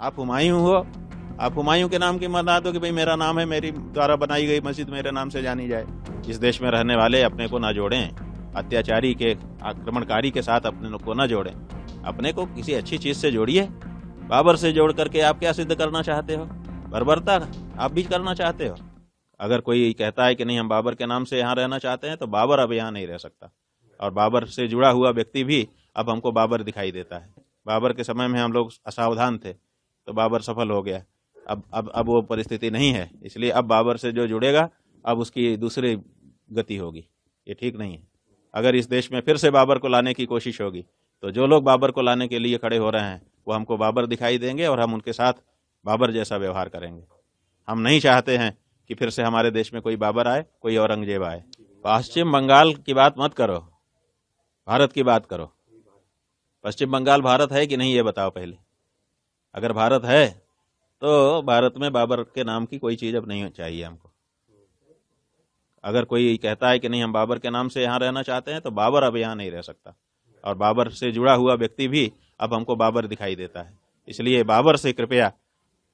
आप हुमायूं हो, आप हुमायूं के नाम की बता दो कि भाई मेरा नाम है, मेरी द्वारा बनाई गई मस्जिद मेरे नाम से जानी जाए। इस देश में रहने वाले अपने को ना जोड़ें, अत्याचारी के आक्रमणकारी के साथ अपने को ना जोड़ें, अपने को किसी अच्छी चीज से जोड़िए। बाबर से जोड़ करके आप क्या सिद्ध करना चाहते हो? बर्बरता आप भी करना चाहते हो? अगर कोई कहता है कि नहीं हम बाबर के नाम से यहाँ रहना चाहते हैं, तो बाबर अब यहाँ नहीं रह सकता। और बाबर से जुड़ा हुआ व्यक्ति भी अब हमको बाबर दिखाई देता है। बाबर के समय में हम लोग असावधान थे तो बाबर सफल हो गया। अब वो परिस्थिति नहीं है, इसलिए अब बाबर से जो जुड़ेगा अब उसकी दूसरी गति होगी। ये ठीक नहीं है। अगर इस देश में फिर से बाबर को लाने की कोशिश होगी तो जो लोग बाबर को लाने के लिए खड़े हो रहे हैं वो हमको बाबर दिखाई देंगे और हम उनके साथ बाबर जैसा व्यवहार करेंगे। हम नहीं चाहते हैं कि फिर से हमारे देश में कोई बाबर आए, कोई औरंगजेब आए। पश्चिम बंगाल की बात मत करो, भारत की बात करो। पश्चिम बंगाल भारत है कि नहीं ये बताओ पहले। अगर भारत है तो भारत में बाबर के नाम की कोई चीज अब नहीं चाहिए हमको। अगर कोई कहता है कि नहीं हम बाबर के नाम से यहाँ रहना चाहते हैं, तो बाबर अब यहाँ नहीं रह सकता। और बाबर से जुड़ा हुआ व्यक्ति भी अब हमको बाबर दिखाई देता है। इसलिए बाबर से कृपया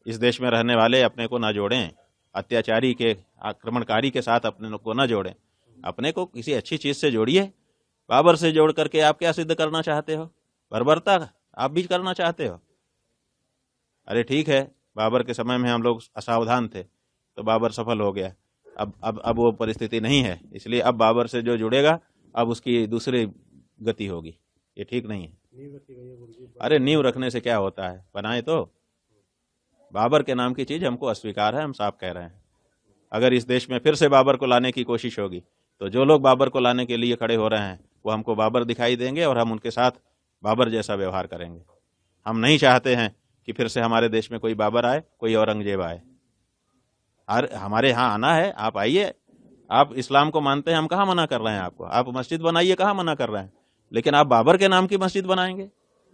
इस देश में रहने वाले अपने को ना जोड़ें, अत्याचारी के आक्रमणकारी के साथ अपने को ना जोड़ें, अपने को किसी अच्छी चीज से जोड़िए। बाबर से जोड़ करके आप क्या सिद्ध करना चाहते हो? बर्बरता आप भी करना चाहते हो? अरे ठीक है, बाबर के समय में हम लोग असावधान थे तो बाबर सफल हो गया। अब वो परिस्थिति नहीं है, इसलिए अब बाबर से जो जुड़ेगा अब उसकी दूसरी गति होगी। ये ठीक नहीं है। अरे नींव रखने से क्या होता है, बनाए तो। बाबर के नाम की चीज हमको अस्वीकार है, हम साफ कह रहे हैं। अगर इस देश में फिर से बाबर को लाने की कोशिश होगी तो जो लोग बाबर को लाने के लिए खड़े हो रहे हैं वो हमको बाबर दिखाई देंगे और हम उनके साथ बाबर जैसा व्यवहार करेंगे। हम नहीं चाहते हैं कि फिर से हमारे देश में कोई बाबर आए, कोई औरंगजेब आए। हमारे यहाँ आना है, आप आइए। आप इस्लाम को मानते हैं, हम कहाँ मना कर रहे हैं आपको। आप मस्जिद बनाइए, कहाँ मना कर रहे हैं। लेकिन आप बाबर के नाम की मस्जिद बनाएंगे,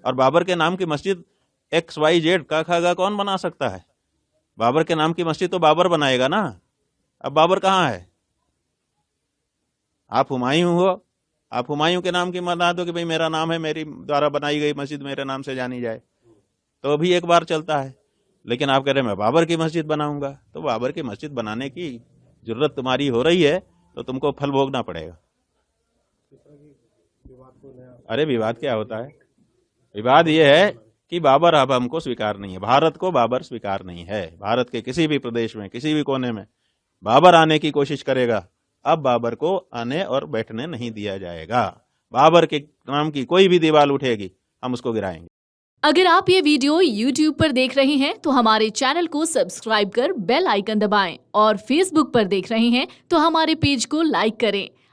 और बाबर के नाम की मस्जिद XYZ का खागा कौन बना सकता है? बाबर के नाम की मस्जिद तो बाबर बनाएगा ना। अब बाबर कहाँ है? आप हुमायूं हो, आप हुमायूं के नाम की बता दो कि भाई मेरा नाम है, मेरी द्वारा बनाई गई मस्जिद मेरे नाम से जानी जाए, तो भी एक बार चलता है। लेकिन आप कह रहे हैं मैं बाबर की मस्जिद बनाऊंगा, तो बाबर की मस्जिद बनाने की जरूरत तुम्हारी हो रही है तो तुमको फल भोगना पड़ेगा। अरे विवाद क्या होता है? विवाद यह है कि बाबर अब हमको स्वीकार नहीं है, भारत को बाबर स्वीकार नहीं है। भारत के किसी भी प्रदेश में, किसी भी कोने में बाबर आने की कोशिश करेगा, अब बाबर को आने और बैठने नहीं दिया जाएगा। बाबर के नाम की कोई भी दीवार उठेगी, हम उसको गिराएंगे। अगर आप ये वीडियो YouTube पर देख रहे हैं तो हमारे चैनल को सब्सक्राइब कर बेल आइकन दबाएं, और Facebook पर देख रहे हैं तो हमारे पेज को लाइक करें।